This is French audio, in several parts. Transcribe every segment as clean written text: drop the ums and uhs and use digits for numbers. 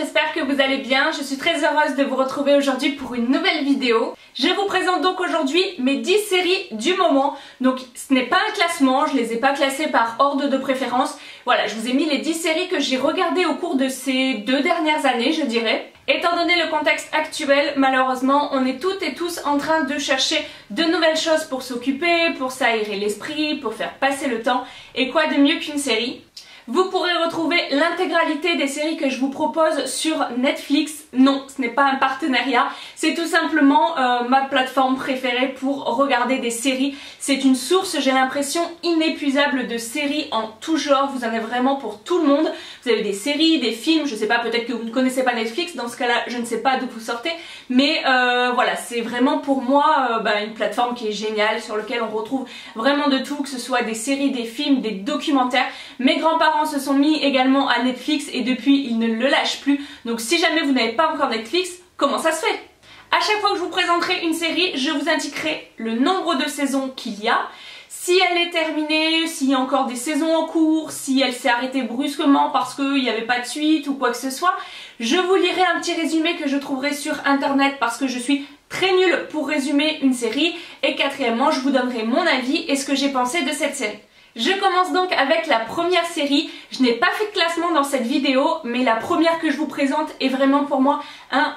j'espère que vous allez bien. Je suis très heureuse de vous retrouver aujourd'hui pour une nouvelle vidéo. Je vous présente donc aujourd'hui mes 10 séries du moment. Donc ce n'est pas un classement, je les ai pas classées par ordre de préférence. Voilà, je vous ai mis les 10 séries que j'ai regardées au cours de ces 2 dernières années, je dirais. Étant donné le contexte actuel, malheureusement, on est toutes et tous en train de chercher de nouvelles choses pour s'occuper, pour s'aérer l'esprit, pour faire passer le temps. Et quoi de mieux qu'une série ? Vous pourrez retrouver l'intégralité des séries que je vous propose sur Netflix. Non, ce n'est pas un partenariat, c'est tout simplement ma plateforme préférée pour regarder des séries. C'est une source, j'ai l'impression, inépuisable de séries en tout genre. Vous en avez vraiment pour tout le monde. Vous avez des séries, des films, je sais pas, peut-être que vous ne connaissez pas Netflix, dans ce cas-là, je ne sais pas d'où vous sortez. Mais voilà, c'est vraiment pour moi une plateforme qui est géniale, sur laquelle on retrouve vraiment de tout, que ce soit des séries, des films, des documentaires. Mes grands-parents se sont mis également à Netflix et depuis ils ne le lâchent plus. Donc si jamais vous n'avez pas encore Netflix, comment ça se fait? À chaque fois que je vous présenterai une série, je vous indiquerai le nombre de saisons qu'il y a, si elle est terminée, s'il y a encore des saisons en cours, si elle s'est arrêtée brusquement parce qu'il n'y avait pas de suite ou quoi que ce soit. Je vous lirai un petit résumé que je trouverai sur internet parce que je suis très nulle pour résumer une série. Et quatrièmement, je vous donnerai mon avis et ce que j'ai pensé de cette série. Je commence donc avec la première série. Je n'ai pas fait de classement dans cette vidéo, mais la première que je vous présente est vraiment pour moi un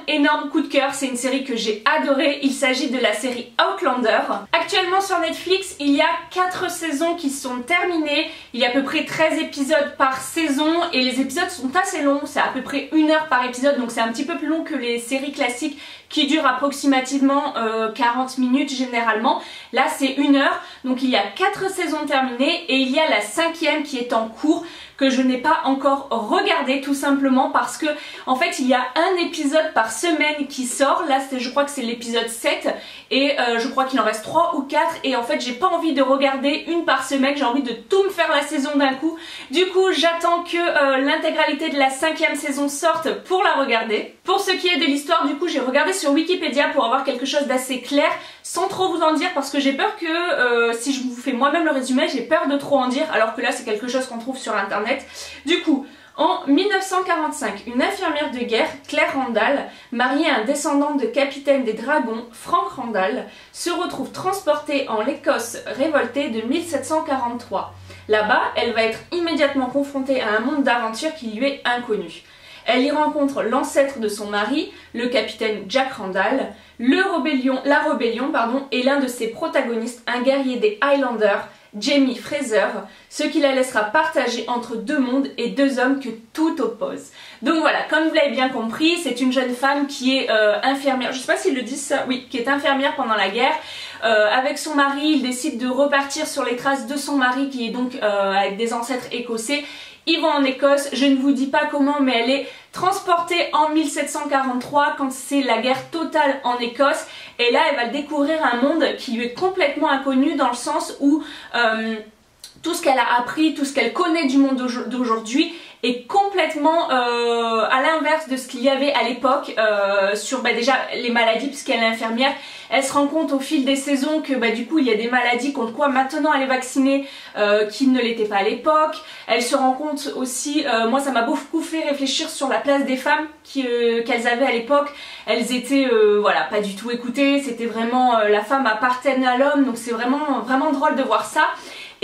énorme coup de cœur. C'est une série que j'ai adorée. Il s'agit de la série Outlander. Actuellement sur Netflix, il y a 4 saisons qui sont terminées. Il y a à peu près 13 épisodes par saison et les épisodes sont assez longs. C'est à peu près 1 heure par épisode, donc c'est un petit peu plus long que les séries classiques qui durent approximativement 40 minutes généralement. Là c'est 1 heure, donc il y a 4 saisons terminées et il y a la 5e qui est en cours, que je n'ai pas encore regardé, tout simplement parce que en fait il y a un épisode par semaine qui sort. Là je crois que c'est l'épisode 7 et je crois qu'il en reste 3 ou 4 et en fait j'ai pas envie de regarder une par semaine, j'ai envie de tout me faire la saison d'un coup. Du coup j'attends que l'intégralité de la 5e saison sorte pour la regarder. Pour ce qui est de l'histoire, du coup j'ai regardé sur Wikipédia pour avoir quelque chose d'assez clair sans trop vous en dire parce que j'ai peur que si je vous fais moi-même le résumé, j'ai peur de trop en dire alors que là c'est quelque chose qu'on trouve sur internet. Du coup, en 1945, une infirmière de guerre, Claire Randall, mariée à un descendant de capitaine des dragons, Frank Randall, se retrouve transportée en Écosse révoltée de 1743. Là-bas, elle va être immédiatement confrontée à un monde d'aventure qui lui est inconnu. Elle y rencontre l'ancêtre de son mari, le capitaine Jack Randall, la rébellion et l'un de ses protagonistes, un guerrier des Highlanders, Jamie Fraser, ce qui la laissera partager entre 2 mondes et 2 hommes que tout oppose. Donc voilà, comme vous l'avez bien compris, c'est une jeune femme qui est infirmière, je sais pas s'ils le disent ça, oui, qui est infirmière pendant la guerre. Avec son mari, il décide de repartir sur les traces de son mari qui est donc avec des ancêtres écossais. Ils vont en Écosse, je ne vous dis pas comment, mais elle est transportée en 1743 quand c'est la guerre totale en Écosse. Et là, elle va découvrir un monde qui lui est complètement inconnu dans le sens où tout ce qu'elle a appris, tout ce qu'elle connaît du monde d'aujourd'hui est complètement à l'inverse de ce qu'il y avait à l'époque sur déjà les maladies, puisqu'elle est infirmière. Elle se rend compte au fil des saisons que du coup il y a des maladies contre quoi maintenant elle est vaccinée qui ne l'étaient pas à l'époque. Elle se rend compte aussi, moi ça m'a beaucoup fait réfléchir sur la place des femmes qu'elles avaient à l'époque. Elles étaient voilà, pas du tout écoutées, c'était vraiment la femme appartenait à l'homme, donc c'est vraiment drôle de voir ça.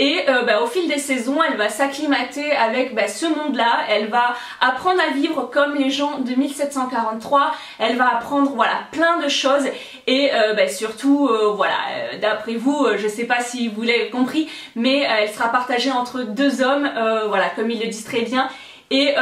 Et au fil des saisons, elle va s'acclimater avec ce monde-là, elle va apprendre à vivre comme les gens de 1743, elle va apprendre voilà, plein de choses et surtout, voilà, d'après vous, je sais pas si vous l'avez compris, mais elle sera partagée entre 2 hommes, voilà, comme ils le disent très bien. Et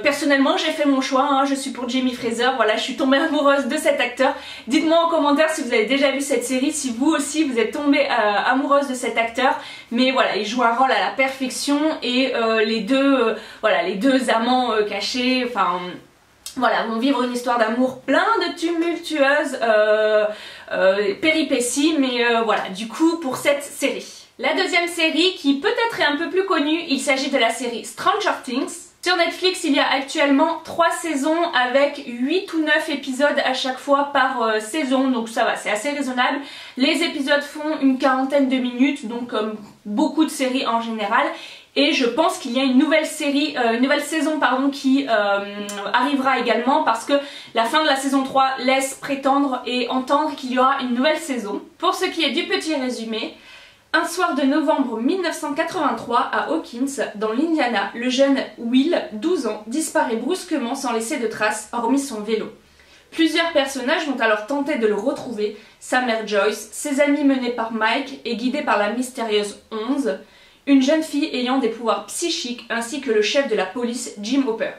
personnellement j'ai fait mon choix, hein, je suis pour Jamie Fraser, voilà, je suis tombée amoureuse de cet acteur. Dites-moi en commentaire si vous avez déjà vu cette série, si vous aussi vous êtes tombée amoureuse de cet acteur. Mais voilà, il joue un rôle à la perfection et les deux amants cachés, enfin voilà, vont vivre une histoire d'amour plein de tumultueuses péripéties, mais voilà, du coup pour cette série. La deuxième série qui peut-être est un peu plus connue, il s'agit de la série Stranger Things. Sur Netflix, il y a actuellement 3 saisons avec 8 ou 9 épisodes à chaque fois par saison, donc ça va, c'est assez raisonnable. Les épisodes font une quarantaine de minutes, donc comme beaucoup de séries en général. et je pense qu'il y a une nouvelle série, une nouvelle saison pardon, qui arrivera également parce que la fin de la saison 3 laisse prétendre et entendre qu'il y aura une nouvelle saison. Pour ce qui est du petit résumé, un soir de novembre 1983 à Hawkins, dans l'Indiana, le jeune Will, 12 ans, disparaît brusquement sans laisser de traces, hormis son vélo. Plusieurs personnages vont alors tenter de le retrouver, sa mère Joyce, ses amis menés par Mike et guidés par la mystérieuse 11, une jeune fille ayant des pouvoirs psychiques ainsi que le chef de la police Jim Hopper.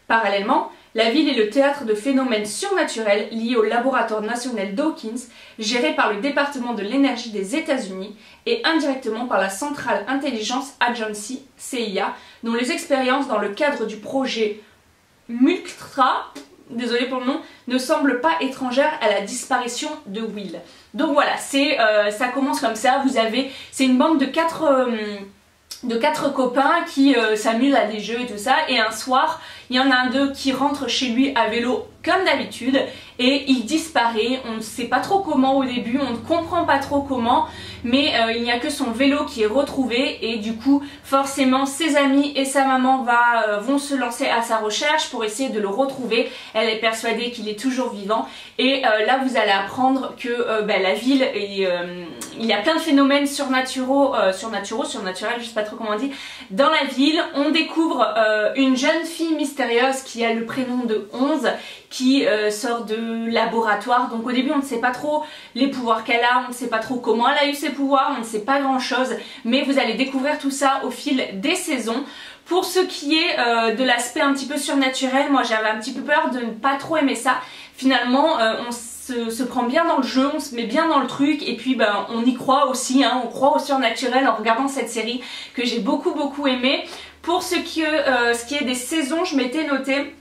Parallèlement, la ville est le théâtre de phénomènes surnaturels liés au laboratoire national d'Hawkins, géré par le département de l'énergie des États-Unis et indirectement par la Central Intelligence Agency, CIA, dont les expériences dans le cadre du projet Multra, désolé pour le nom, ne semblent pas étrangères à la disparition de Will. Donc voilà, ça commence comme ça, c'est une bande de quatre copains qui s'amusent à des jeux et tout ça, et un soir, il y en a un d'eux qui rentre chez lui à vélo comme d'habitude, et il disparaît, on ne sait pas trop comment au début, on ne comprend pas trop comment, mais il n'y a que son vélo qui est retrouvé, et du coup, forcément, ses amis et sa maman vont se lancer à sa recherche pour essayer de le retrouver. Elle est persuadée qu'il est toujours vivant, et là vous allez apprendre que la ville, il y a plein de phénomènes surnaturels, je sais pas trop comment on dit, dans la ville. On découvre une jeune fille mystérieuse qui a le prénom de 11, qui sort de laboratoire. Donc au début on ne sait pas trop les pouvoirs qu'elle a, on ne sait pas trop comment elle a eu ses pouvoirs, on ne sait pas grand chose, mais vous allez découvrir tout ça au fil des saisons. Pour ce qui est de l'aspect un petit peu surnaturel, moi j'avais un petit peu peur de ne pas trop aimer ça. Finalement on se prend bien dans le jeu, on se met bien dans le truc, et puis on y croit aussi, hein, on croit au surnaturel en regardant cette série que j'ai beaucoup aimé. Pour ce qui est des saisons, je m'étais noté,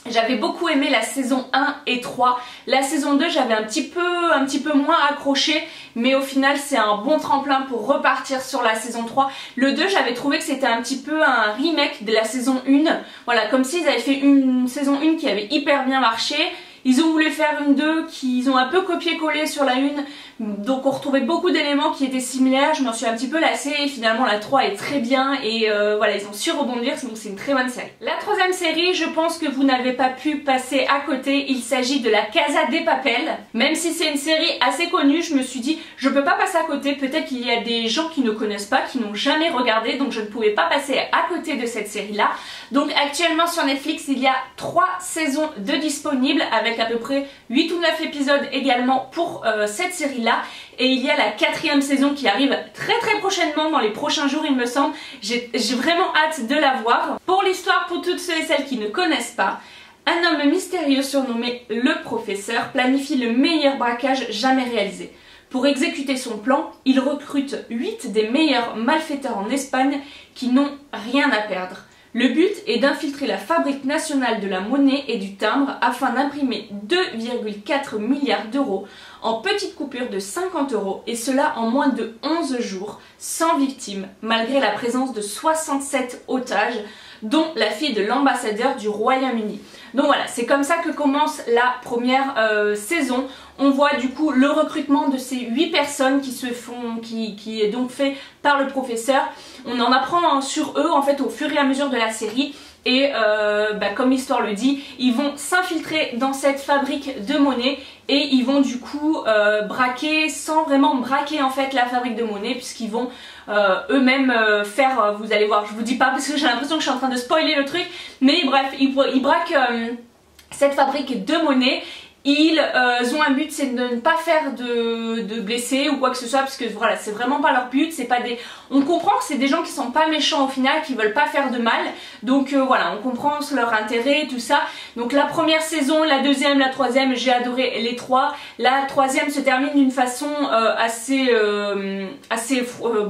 j'avais beaucoup aimé la saison 1 et 3. La saison 2 j'avais un petit peu moins accroché, mais au final c'est un bon tremplin pour repartir sur la saison 3. Le 2 j'avais trouvé que c'était un petit peu un remake de la saison 1. Voilà, comme s'ils avaient fait une saison 1 qui avait hyper bien marché. Ils ont voulu faire une 2 qu'ils ont un peu copié-collé sur la 1, donc on retrouvait beaucoup d'éléments qui étaient similaires. Je m'en suis un petit peu lassée, et finalement la 3 est très bien, et voilà, ils ont su rebondir, donc c'est une très bonne série. La troisième série, je pense que vous n'avez pas pu passer à côté, il s'agit de La Casa de Papel. Même si c'est une série assez connue, je me suis dit je peux pas passer à côté, peut-être qu'il y a des gens qui ne connaissent pas, qui n'ont jamais regardé, donc je ne pouvais pas passer à côté de cette série là. Donc actuellement sur Netflix il y a 3 saisons de disponibles, avec à peu près 8 ou 9 épisodes également pour cette série là, et il y a la 4e saison qui arrive très prochainement, dans les prochains jours il me semble. J'ai vraiment hâte de la voir. Pour l'histoire, pour toutes ceux et celles qui ne connaissent pas, un homme mystérieux surnommé le professeur planifie le meilleur braquage jamais réalisé. Pour exécuter son plan, il recrute 8 des meilleurs malfaiteurs en Espagne qui n'ont rien à perdre. Le but est d'infiltrer la Fabrique nationale de la monnaie et du timbre afin d'imprimer 2,4 milliards d'euros en petites coupures de 50 €, et cela en moins de 11 jours, sans victimes, malgré la présence de 67 otages, dont la fille de l'ambassadeur du Royaume-Uni. Donc voilà, c'est comme ça que commence la première saison. On voit du coup le recrutement de ces 8 personnes qui est donc fait par le professeur. On en apprend sur eux en fait au fur et à mesure de la série. Et comme l'histoire le dit, ils vont s'infiltrer dans cette fabrique de monnaie, et ils vont du coup braquer, sans vraiment braquer en fait la fabrique de monnaie, puisqu'ils vont eux-mêmes faire, vous allez voir, je vous dis pas parce que j'ai l'impression que je suis en train de spoiler le truc, mais bref, ils braquent cette fabrique de monnaie. Ils ont un but, c'est de ne pas faire de blessés ou quoi que ce soit, parce que voilà, c'est vraiment pas leur but. C'est pas des, on comprend que c'est des gens qui sont pas méchants au final, qui veulent pas faire de mal, donc voilà, on comprend leur intérêt et tout ça. Donc la première saison, la deuxième, la troisième, j'ai adoré les 3. La troisième se termine d'une façon assez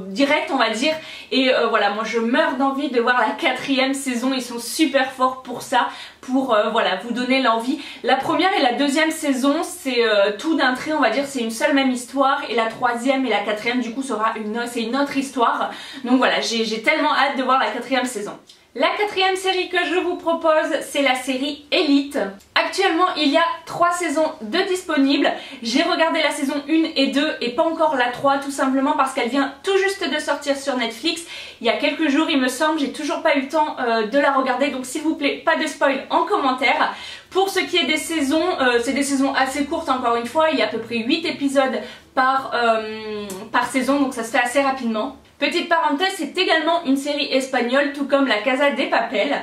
directe, on va dire, et voilà, moi je meurs d'envie de voir la 4e saison. Ils sont super forts pour ça, pour voilà, vous donner l'envie. La première et la deuxième saison, c'est tout d'un trait, on va dire, c'est une seule même histoire, et la 3e et la 4e du coup c'est une autre histoire. Donc voilà, j'ai tellement hâte de voir la 4e saison. La 4e série que je vous propose, c'est la série Elite. Actuellement, il y a 3 saisons de disponibles. J'ai regardé la saison 1 et 2 et pas encore la 3, tout simplement parce qu'elle vient tout juste de sortir sur Netflix. Il y a quelques jours, il me semble, j'ai toujours pas eu le temps de la regarder, donc s'il vous plaît, pas de spoil en commentaire. Pour ce qui est des saisons, c'est des saisons assez courtes encore une fois, il y a à peu près 8 épisodes par saison, donc ça se fait assez rapidement. Petite parenthèse, c'est également une série espagnole, tout comme La Casa de Papel.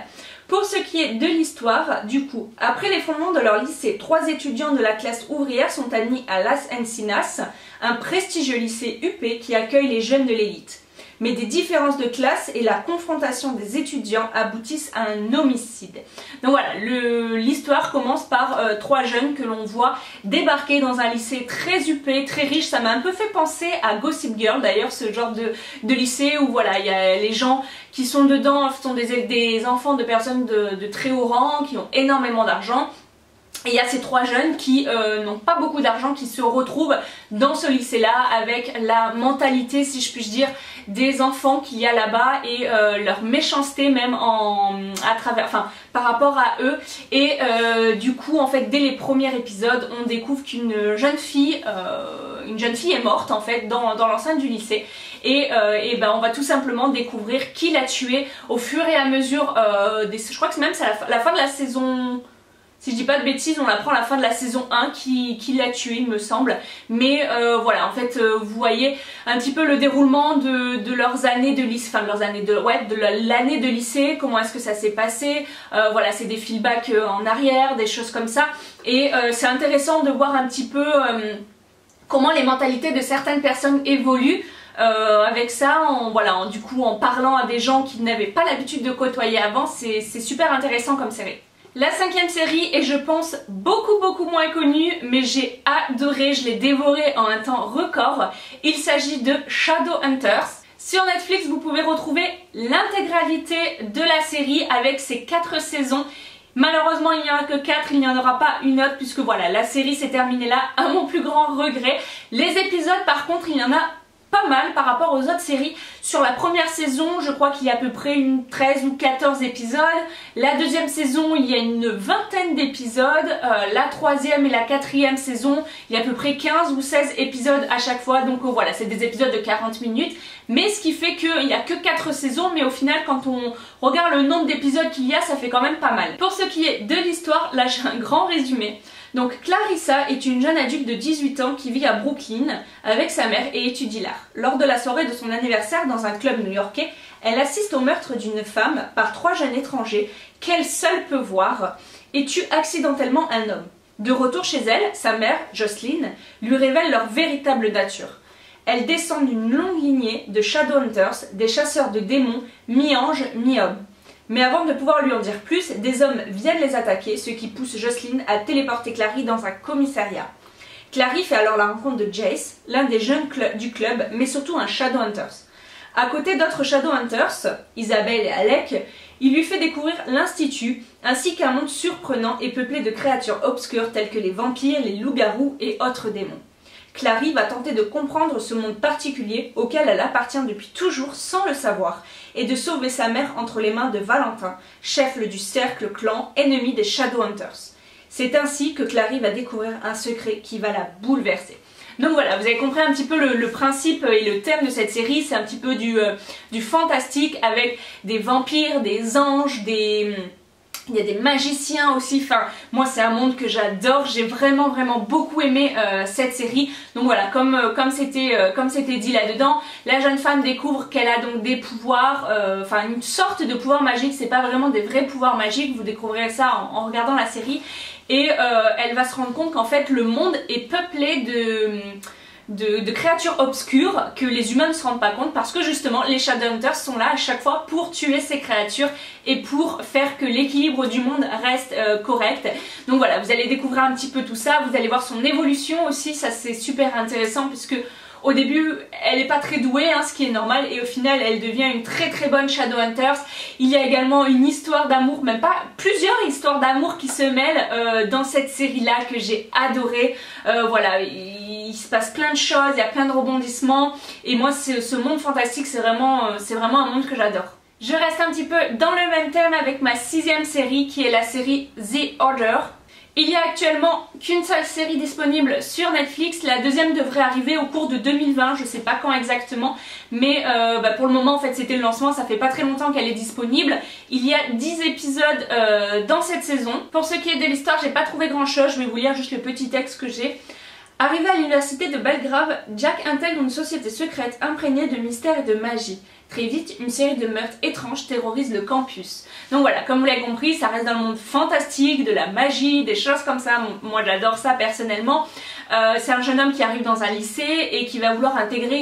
Pour ce qui est de l'histoire, du coup, après l'effondrement de leur lycée, 3 étudiants de la classe ouvrière sont admis à Las Encinas, un prestigieux lycée UP qui accueille les jeunes de l'élite. Mais des différences de classe et la confrontation des étudiants aboutissent à un homicide. Donc voilà, l'histoire commence par 3 jeunes que l'on voit débarquer dans un lycée très huppé, très riche. Ça m'a un peu fait penser à Gossip Girl d'ailleurs, ce genre de lycée où voilà, il y a les gens qui sont dedans, sont des enfants de personnes de très haut rang, qui ont énormément d'argent. Et il y a ces 3 jeunes qui n'ont pas beaucoup d'argent, qui se retrouvent dans ce lycée-là avec la mentalité, si je puis dire, des enfants qu'il y a là-bas et leur méchanceté même par rapport à eux. Et du coup, en fait, dès les premiers épisodes, on découvre qu'une jeune fille est morte en fait dans l'enceinte du lycée. Et ben on va tout simplement découvrir qui l'a tuée au fur et à mesure je crois que même c'est la fin de la saison. Si je dis pas de bêtises, on l'apprend à la fin de la saison 1 qui l'a tué, il me semble. Mais voilà, en fait, vous voyez un petit peu le déroulement de leurs années de lycée, enfin de l'année de lycée, comment est-ce que ça s'est passé. Voilà, c'est des feedbacks en arrière, des choses comme ça. Et c'est intéressant de voir un petit peu comment les mentalités de certaines personnes évoluent. Avec ça, du coup, en parlant à des gens qui n'avaient pas l'habitude de côtoyer avant, c'est super intéressant comme série. La 5e série est, je pense, beaucoup moins connue, mais j'ai adoré, je l'ai dévorée en un temps record. Il s'agit de Shadowhunters. Sur Netflix, vous pouvez retrouver l'intégralité de la série avec ses 4 saisons. Malheureusement, il n'y en a que 4, il n'y en aura pas une autre puisque voilà, la série s'est terminée là, à mon plus grand regret. Les épisodes, par contre, il y en a pas mal par rapport aux autres séries. Sur la première saison, je crois qu'il y a à peu près 13 ou 14 épisodes. La deuxième saison, il y a une 20aine d'épisodes. La 3e et la 4e saison, il y a à peu près 15 ou 16 épisodes à chaque fois. Donc voilà, c'est des épisodes de 40 minutes. Mais ce qui fait qu'il n'y a que 4 saisons, mais au final, quand on regarde le nombre d'épisodes qu'il y a, ça fait quand même pas mal. Pour ce qui est de l'histoire, là j'ai un grand résumé. Donc Clarissa est une jeune adulte de 18 ans qui vit à Brooklyn avec sa mère et étudie l'art. Lors de la soirée de son anniversaire dans un club new-yorkais, elle assiste au meurtre d'une femme par 3 jeunes étrangers qu'elle seule peut voir et tue accidentellement un homme. De retour chez elle, sa mère, Jocelyn, lui révèle leur véritable nature. Elles descendent d'une longue lignée de Shadowhunters, des chasseurs de démons, mi-anges, mi-hommes. Mais avant de pouvoir lui en dire plus, des hommes viennent les attaquer, ce qui pousse Jocelyn à téléporter Clary dans un commissariat. Clary fait alors la rencontre de Jace, l'un des jeunes du club, mais surtout un Shadowhunters. À côté d'autres Shadowhunters, Isabelle et Alec, il lui fait découvrir l'Institut, ainsi qu'un monde surprenant et peuplé de créatures obscures telles que les vampires, les loups-garous et autres démons. Clary va tenter de comprendre ce monde particulier auquel elle appartient depuis toujours sans le savoir et de sauver sa mère entre les mains de Valentin, chef du cercle clan, ennemi des Shadowhunters. C'est ainsi que Clary va découvrir un secret qui va la bouleverser. Donc voilà, vous avez compris un petit peu le principe et le thème de cette série, c'est un petit peu du fantastique avec des vampires, des anges, il y a des magiciens aussi, enfin moi c'est un monde que j'adore, j'ai vraiment beaucoup aimé cette série. Donc voilà, comme c'était dit là-dedans, la jeune femme découvre qu'elle a donc des pouvoirs, enfin une sorte de pouvoir magique, c'est pas vraiment des vrais pouvoirs magiques, vous découvrirez ça en regardant la série. Et elle va se rendre compte qu'en fait le monde est peuplé de créatures obscures que les humains ne se rendent pas compte parce que justement les Shadowhunters sont là à chaque fois pour tuer ces créatures et pour faire que l'équilibre du monde reste correct. Donc voilà, vous allez découvrir un petit peu tout ça, vous allez voir son évolution aussi, ça c'est super intéressant puisque au début, elle n'est pas très douée, hein, ce qui est normal, et au final, elle devient une très bonne Shadowhunters. Il y a également une histoire d'amour, même pas plusieurs histoires d'amour qui se mêlent dans cette série-là que j'ai adorée. Voilà, il se passe plein de choses, il y a plein de rebondissements, et moi, ce monde fantastique, c'est vraiment un monde que j'adore. Je reste un petit peu dans le même thème avec ma 6e série, qui est la série The Order. Il y a actuellement qu'une seule série disponible sur Netflix, la deuxième devrait arriver au cours de 2020, je sais pas quand exactement, mais pour le moment en fait c'était le lancement, ça fait pas très longtemps qu'elle est disponible. Il y a 10 épisodes dans cette saison. Pour ce qui est de l'histoire, j'ai pas trouvé grand chose, je vais vous lire juste le petit texte que j'ai. Arrivé à l'université de Belgrave, Jack intègre une société secrète imprégnée de mystère et de magie. Très vite, une série de meurtres étranges terrorise le campus. Donc voilà, comme vous l'avez compris, ça reste dans le monde fantastique, de la magie, des choses comme ça. Moi j'adore ça personnellement. C'est un jeune homme qui arrive dans un lycée et qui va vouloir intégrer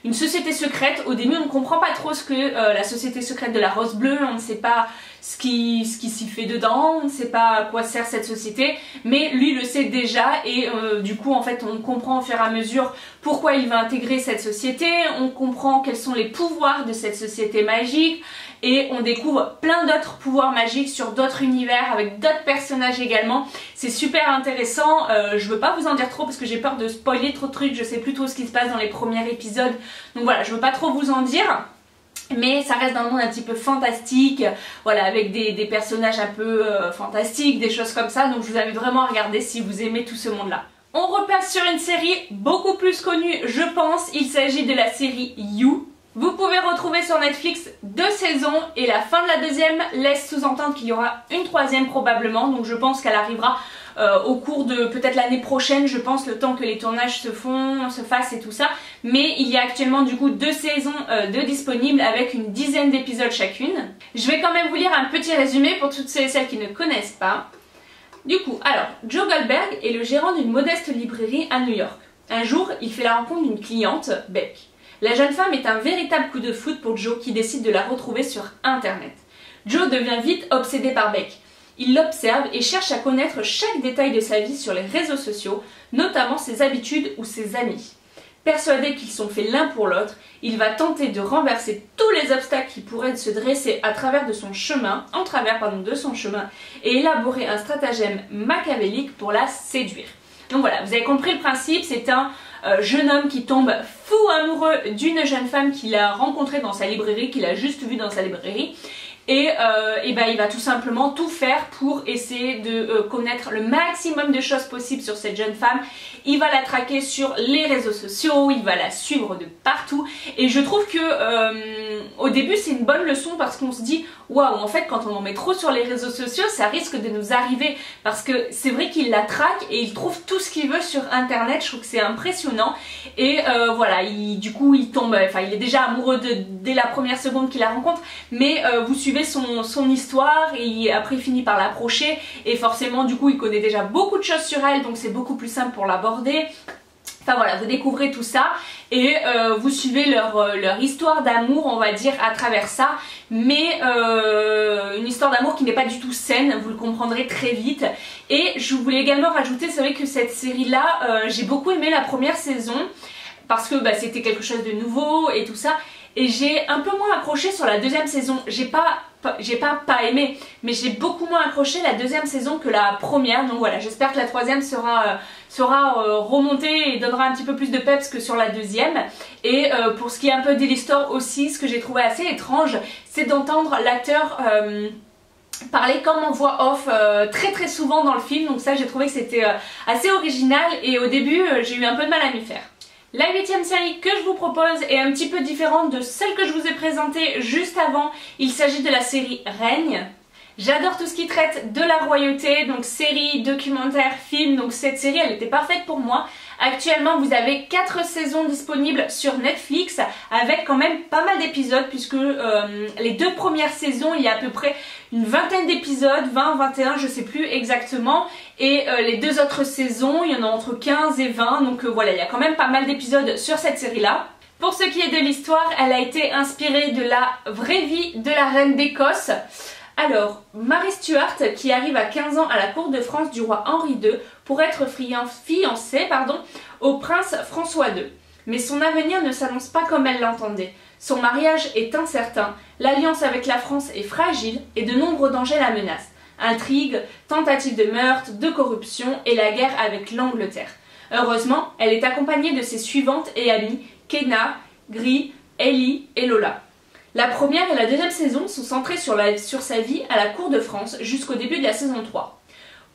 une société secrète. Au début on ne comprend pas trop ce que la société secrète de la Rose Bleue, on ne sait pas ce qui s'y fait dedans, on ne sait pas à quoi sert cette société, mais lui le sait déjà et du coup en fait on comprend au fur et à mesure pourquoi il va intégrer cette société, on comprend quels sont les pouvoirs de cette société magique et on découvre plein d'autres pouvoirs magiques sur d'autres univers avec d'autres personnages également. C'est super intéressant, je veux pas vous en dire trop parce que j'ai peur de spoiler trop de trucs, je sais plus trop ce qui se passe dans les premiers épisodes, donc voilà, je veux pas trop vous en dire. Mais ça reste dans le monde un petit peu fantastique, voilà, avec des personnages un peu fantastiques, des choses comme ça, donc je vous invite vraiment à regarder si vous aimez tout ce monde-là. On repasse sur une série beaucoup plus connue, je pense, il s'agit de la série You. Vous pouvez retrouver sur Netflix 2 saisons et la fin de la deuxième laisse sous-entendre qu'il y aura une troisième probablement, donc je pense qu'elle arrivera au cours de peut-être l'année prochaine, je pense, le temps que les tournages se fassent et tout ça. Mais il y a actuellement du coup 2 saisons de disponibles avec une dizaine d'épisodes chacune. Je vais quand même vous lire un petit résumé pour toutes celles et celles qui ne connaissent pas. Du coup, alors, Joe Goldberg est le gérant d'une modeste librairie à New York. Un jour, il fait la rencontre d'une cliente, Beck. La jeune femme est un véritable coup de foudre pour Joe qui décide de la retrouver sur internet. Joe devient vite obsédé par Beck. Il l'observe et cherche à connaître chaque détail de sa vie sur les réseaux sociaux, notamment ses habitudes ou ses amis. Persuadé qu'ils sont faits l'un pour l'autre, il va tenter de renverser tous les obstacles qui pourraient se dresser en travers de son chemin, et élaborer un stratagème machiavélique pour la séduire. Donc voilà, vous avez compris le principe, c'est un jeune homme qui tombe fou amoureux d'une jeune femme qu'il a rencontrée dans sa librairie, qu'il a juste vue dans sa librairie. Et il va tout simplement tout faire pour essayer de connaître le maximum de choses possibles sur cette jeune femme. Il va la traquer sur les réseaux sociaux, il va la suivre de partout. Et je trouve que au début c'est une bonne leçon parce qu'on se dit waouh, en fait quand on en met trop sur les réseaux sociaux ça risque de nous arriver. Parce que c'est vrai qu'il la traque et il trouve tout ce qu'il veut sur internet, je trouve que c'est impressionnant. Et voilà, du coup il tombe, enfin il est déjà amoureux dès la première seconde qu'il la rencontre. Mais vous suivez son histoire et après il finit par l'approcher et forcément du coup il connaît déjà beaucoup de choses sur elle, donc c'est beaucoup plus simple pour l'aborder. Enfin voilà, vous découvrez tout ça et vous suivez leur histoire d'amour, on va dire, à travers ça, mais une histoire d'amour qui n'est pas du tout saine, vous le comprendrez très vite. Et je voulais également rajouter, c'est vrai que cette série là, j'ai beaucoup aimé la première saison parce que c'était quelque chose de nouveau et tout ça. Et j'ai un peu moins accroché sur la deuxième saison. J'ai pas aimé, mais j'ai beaucoup moins accroché la deuxième saison que la première. Donc voilà, j'espère que la troisième sera remontée et donnera un petit peu plus de peps que sur la deuxième. Et pour ce qui est un peu de l'histoire aussi, ce que j'ai trouvé assez étrange, c'est d'entendre l'acteur parler comme en voix off très souvent dans le film. Donc ça, j'ai trouvé que c'était assez original et au début, j'ai eu un peu de mal à m'y faire. La 8e série que je vous propose est un petit peu différente de celle que je vous ai présentée juste avant. Il s'agit de la série Règne. J'adore tout ce qui traite de la royauté, donc série, documentaire, film, donc cette série elle était parfaite pour moi. Actuellement vous avez 4 saisons disponibles sur Netflix avec quand même pas mal d'épisodes puisque les 2 premières saisons il y a à peu près une vingtaine d'épisodes, 20, 21 je sais plus exactement, et les 2 autres saisons il y en a entre 15 et 20, donc voilà, il y a quand même pas mal d'épisodes sur cette série là. Pour ce qui est de l'histoire, elle a été inspirée de la vraie vie de la reine d'Écosse. Alors, Mary Stuart, qui arrive à 15 ans à la cour de France du roi Henri II pour être fiancée au prince François II. Mais son avenir ne s'annonce pas comme elle l'entendait. Son mariage est incertain, l'alliance avec la France est fragile et de nombreux dangers la menacent. Intrigues, tentatives de meurtre, de corruption et la guerre avec l'Angleterre. Heureusement, elle est accompagnée de ses suivantes et amies, Kenna, Gris, Ellie et Lola. La première et la deuxième saison sont centrées sur sa vie à la cour de France jusqu'au début de la saison 3.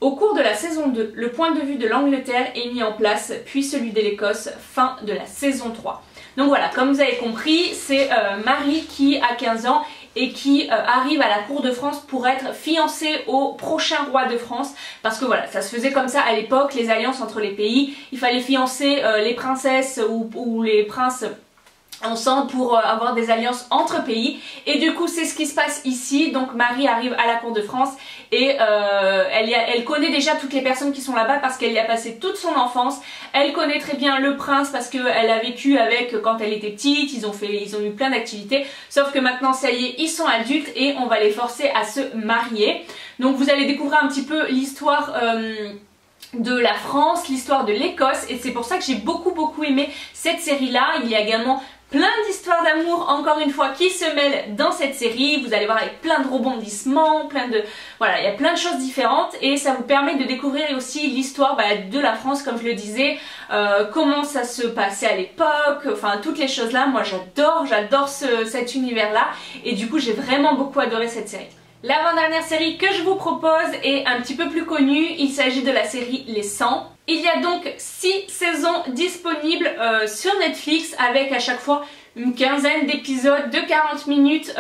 Au cours de la saison 2, le point de vue de l'Angleterre est mis en place, puis celui de l'Écosse, fin de la saison 3. Donc voilà, comme vous avez compris, c'est Marie qui a 15 ans et qui arrive à la cour de France pour être fiancée au prochain roi de France, parce que voilà, ça se faisait comme ça à l'époque, les alliances entre les pays, il fallait fiancer les princesses ou les princes ensemble pour avoir des alliances entre pays, et du coup c'est ce qui se passe ici. Donc Marie arrive à la cour de France et elle connaît déjà toutes les personnes qui sont là-bas parce qu'elle y a passé toute son enfance. Elle connaît très bien le prince parce qu'elle a vécu avec quand elle était petite, ils ont eu plein d'activités, sauf que maintenant ça y est, ils sont adultes et on va les forcer à se marier. Donc vous allez découvrir un petit peu l'histoire de la France, l'histoire de l'Écosse, et c'est pour ça que j'ai beaucoup aimé cette série là. Il y a également plein d'histoires d'amour, encore une fois, qui se mêlent dans cette série. Vous allez voir avec plein de rebondissements, voilà, il y a plein de choses différentes et ça vous permet de découvrir aussi l'histoire de la France, comme je le disais, comment ça se passait à l'époque, enfin toutes les choses là. Moi j'adore cet univers là, et du coup j'ai vraiment beaucoup adoré cette série. L'avant-dernière série que je vous propose est un petit peu plus connue, il s'agit de la série Les 100. Il y a donc 6 saisons disponibles sur Netflix avec à chaque fois une quinzaine d'épisodes de 40 minutes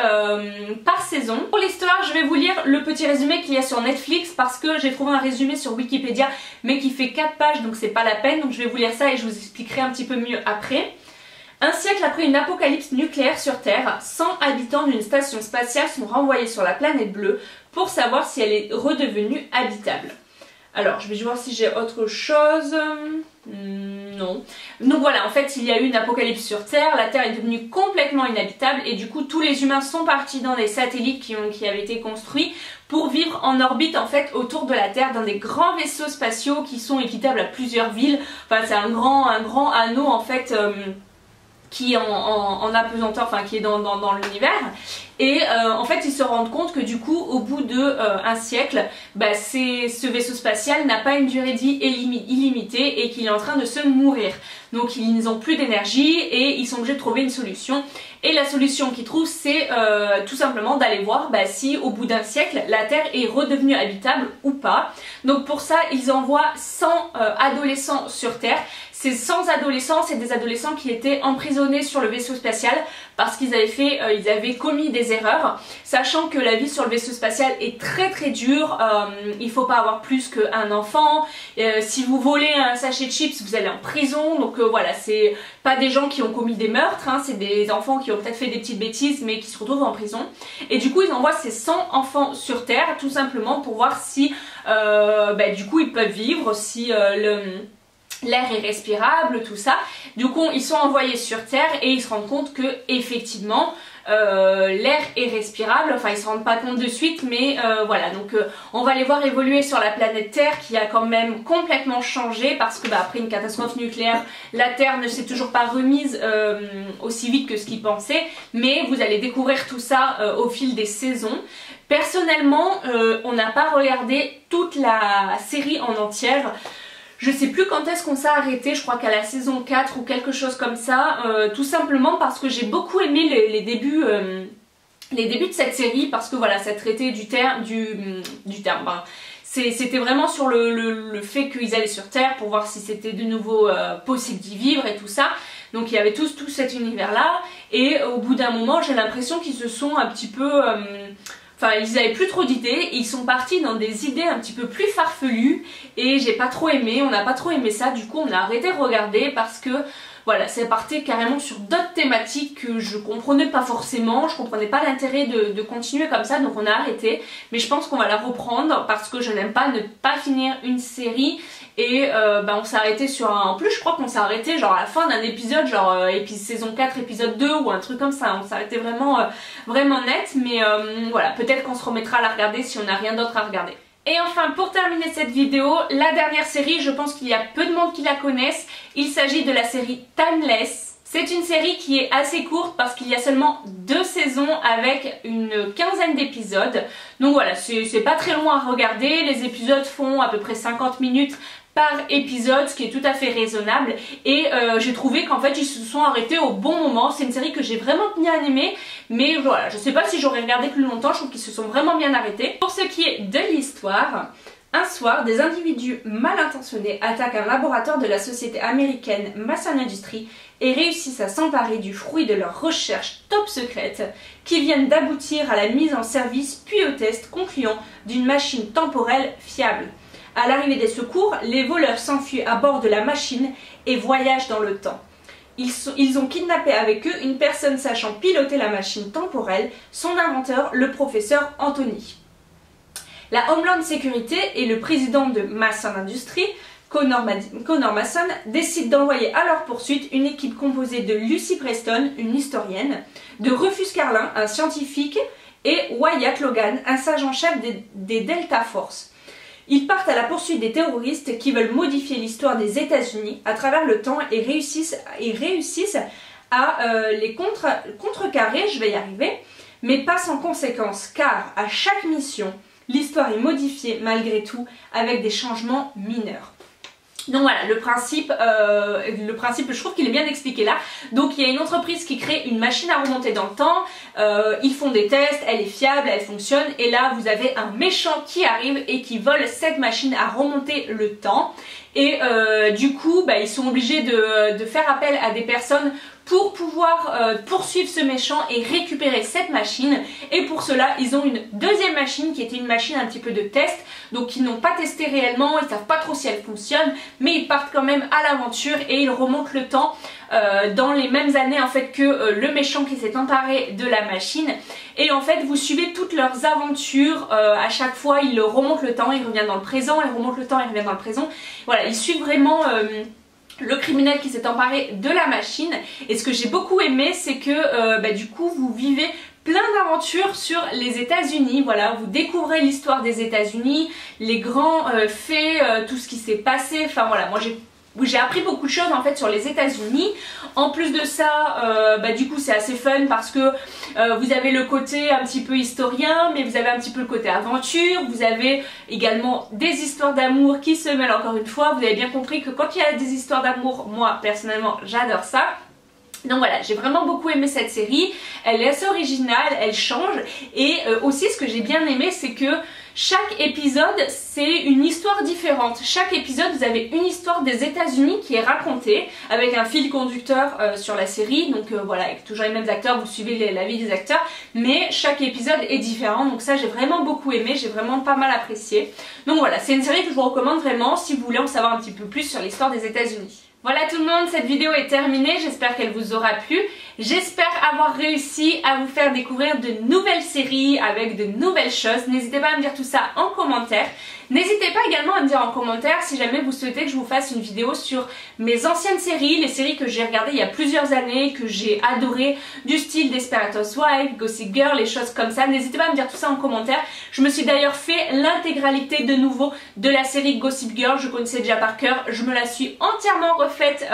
par saison. Pour l'histoire, je vais vous lire le petit résumé qu'il y a sur Netflix parce que j'ai trouvé un résumé sur Wikipédia mais qui fait 4 pages, donc c'est pas la peine, donc je vais vous lire ça et je vous expliquerai un petit peu mieux après. Un siècle après une apocalypse nucléaire sur Terre, 100 habitants d'une station spatiale sont renvoyés sur la planète bleue pour savoir si elle est redevenue habitable. Alors, je vais voir si j'ai autre chose. Non. Donc voilà, en fait, il y a eu une apocalypse sur Terre, la Terre est devenue complètement inhabitable et du coup, tous les humains sont partis dans des satellites qui avaient été construits pour vivre en orbite en fait autour de la Terre dans des grands vaisseaux spatiaux qui sont équitables à plusieurs villes. Enfin, c'est un grand anneau en fait qui est en apesanteur, enfin qui est dans l'univers. Et en fait ils se rendent compte que du coup au bout de un siècle, ce vaisseau spatial n'a pas une durée de vie illimitée et qu'il est en train de se mourir. Donc ils n'ont plus d'énergie et ils sont obligés de trouver une solution. Et la solution qu'ils trouvent, c'est tout simplement d'aller voir si au bout d'un siècle la Terre est redevenue habitable ou pas. Donc pour ça ils envoient 100 adolescents sur Terre. Ces 100 adolescents, c'est des adolescents qui étaient emprisonnés sur le vaisseau spatial parce qu'ils avaient commis des erreurs, sachant que la vie sur le vaisseau spatial est très dure. Il faut pas avoir plus qu'un enfant. Si vous volez un sachet de chips, vous allez en prison. Donc voilà, c'est pas des gens qui ont commis des meurtres, hein, c'est des enfants qui ont peut-être fait des petites bêtises mais qui se retrouvent en prison. Et du coup, ils envoient ces 100 enfants sur Terre, tout simplement pour voir si du coup ils peuvent vivre, si l'air est respirable, tout ça. Du coup ils sont envoyés sur Terre et ils se rendent compte que effectivement l'air est respirable. Enfin ils se rendent pas compte de suite, mais voilà, donc on va les voir évoluer sur la planète Terre qui a quand même complètement changé parce que après une catastrophe nucléaire, la Terre ne s'est toujours pas remise aussi vite que ce qu'ils pensaient, mais vous allez découvrir tout ça au fil des saisons. Personnellement on n'a pas regardé toute la série en entière. Je sais plus quand est-ce qu'on s'est arrêté, je crois qu'à la saison 4 ou quelque chose comme ça, tout simplement parce que j'ai beaucoup aimé les débuts de cette série, parce que voilà, ça traitait du terme, c'était vraiment sur le fait qu'ils allaient sur Terre pour voir si c'était de nouveau possible d'y vivre et tout ça. Donc il y avait tout cet univers là, et au bout d'un moment j'ai l'impression qu'ils se sont un petit peu... Enfin, ils avaient plus trop d'idées, ils sont partis dans des idées un petit peu plus farfelues et j'ai pas trop aimé, on n'a pas trop aimé ça, du coup on a arrêté de regarder parce que voilà, ça partait carrément sur d'autres thématiques que je comprenais pas forcément, je comprenais pas l'intérêt de continuer comme ça, donc on a arrêté. Mais je pense qu'on va la reprendre parce que je n'aime pas ne pas finir une série. Et on s'est arrêté sur un... En plus je crois qu'on s'est arrêté genre à la fin d'un épisode, genre saison 4 épisode 2 ou un truc comme ça. On s'est arrêté vraiment net, mais voilà, peut-être qu'on se remettra à la regarder si on n'a rien d'autre à regarder. Et enfin, pour terminer cette vidéo, la dernière série, je pense qu'il y a peu de monde qui la connaissent. Il s'agit de la série Timeless. C'est une série qui est assez courte parce qu'il y a seulement 2 saisons avec une quinzaine d'épisodes. Donc voilà, c'est pas très long à regarder. Les épisodes font à peu près 50 minutes par épisode, ce qui est tout à fait raisonnable. Et j'ai trouvé qu'en fait ils se sont arrêtés au bon moment. C'est une série que j'ai vraiment bien aimée, mais voilà, je sais pas si j'aurais regardé plus longtemps. Je trouve qu'ils se sont vraiment bien arrêtés. Pour ce qui est de l'histoire, Un soir, des individus mal intentionnés attaquent un laboratoire de la société américaine Mason Industries et réussissent à s'emparer du fruit de leurs recherches top secrètes qui viennent d'aboutir à la mise en service puis au test concluant d'une machine temporelle fiable. À l'arrivée des secours, les voleurs s'enfuient à bord de la machine et voyagent dans le temps. Ils ont kidnappé avec eux une personne sachant piloter la machine temporelle, son inventeur, le professeur Anthony. La Homeland Security et le président de Mason Industries, Connor Mason, décident d'envoyer à leur poursuite une équipe composée de Lucy Preston, une historienne, de Rufus Carlin, un scientifique, et Wyatt Logan, un sage en chef des Delta Force. Ils partent à la poursuite des terroristes qui veulent modifier l'histoire des États-Unis à travers le temps et réussissent à les contrecarrer, je vais y arriver, mais pas sans conséquence, car à chaque mission, l'histoire est modifiée malgré tout avec des changements mineurs. Donc voilà, le principe je trouve qu'il est bien expliqué là. Donc il y a une entreprise qui crée une machine à remonter dans le temps, ils font des tests, elle est fiable, elle fonctionne, et là vous avez un méchant qui arrive et qui vole cette machine à remonter le temps. Et du coup ils sont obligés de faire appel à des personnes pour pouvoir poursuivre ce méchant et récupérer cette machine. Et pour cela ils ont une deuxième machine qui était une machine un petit peu de test, donc ils n'ont pas testé réellement, ils savent pas trop si elle fonctionne, mais ils partent quand même à l'aventure et ils remontent le temps dans les mêmes années en fait que le méchant qui s'est emparé de la machine. Et en fait vous suivez toutes leurs aventures, à chaque fois ils remontent le temps, ils reviennent dans le présent, ils remontent le temps, ils reviennent dans le présent. Voilà, ils suivent vraiment le criminel qui s'est emparé de la machine. Et ce que j'ai beaucoup aimé, c'est que du coup vous vivez plein d'aventures sur les États-Unis. Voilà, vous découvrez l'histoire des États-Unis, les grands faits, tout ce qui s'est passé. Enfin voilà, moi j'ai appris beaucoup de choses en fait sur les États-Unis. En plus de ça, du coup c'est assez fun parce que vous avez le côté un petit peu historien, mais vous avez un petit peu le côté aventure. Vous avez également des histoires d'amour qui se mêlent encore une fois. Vous avez bien compris que quand il y a des histoires d'amour, moi personnellement j'adore ça. Donc voilà, j'ai vraiment beaucoup aimé cette série, elle est assez originale, elle change, et aussi ce que j'ai bien aimé c'est que chaque épisode c'est une histoire différente. Chaque épisode vous avez une histoire des États-Unis qui est racontée avec un fil conducteur sur la série, donc voilà, avec toujours les mêmes acteurs, vous suivez la vie des acteurs, mais chaque épisode est différent, donc ça j'ai vraiment beaucoup aimé, j'ai vraiment pas mal apprécié. Donc voilà, c'est une série que je vous recommande vraiment si vous voulez en savoir un petit peu plus sur l'histoire des États-Unis. Voilà tout le monde, cette vidéo est terminée, j'espère qu'elle vous aura plu. J'espère avoir réussi à vous faire découvrir de nouvelles séries avec de nouvelles choses. N'hésitez pas à me dire tout ça en commentaire. N'hésitez pas également à me dire en commentaire si jamais vous souhaitez que je vous fasse une vidéo sur mes anciennes séries, les séries que j'ai regardées il y a plusieurs années, que j'ai adorées, du style Desperate Housewives, Gossip Girl, les choses comme ça. N'hésitez pas à me dire tout ça en commentaire. Je me suis d'ailleurs fait l'intégralité de nouveau de la série Gossip Girl, je connaissais déjà par cœur, je me la suis entièrement refaite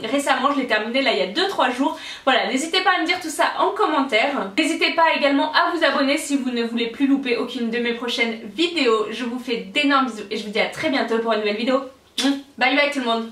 récemment, je l'ai terminée là il y a 2-3 jours. Voilà, n'hésitez pas à me dire tout ça en commentaire. N'hésitez pas également à vous abonner si vous ne voulez plus louper aucune de mes prochaines vidéos. Je vous fais d'énormes bisous et je vous dis à très bientôt pour une nouvelle vidéo. Bye bye tout le monde.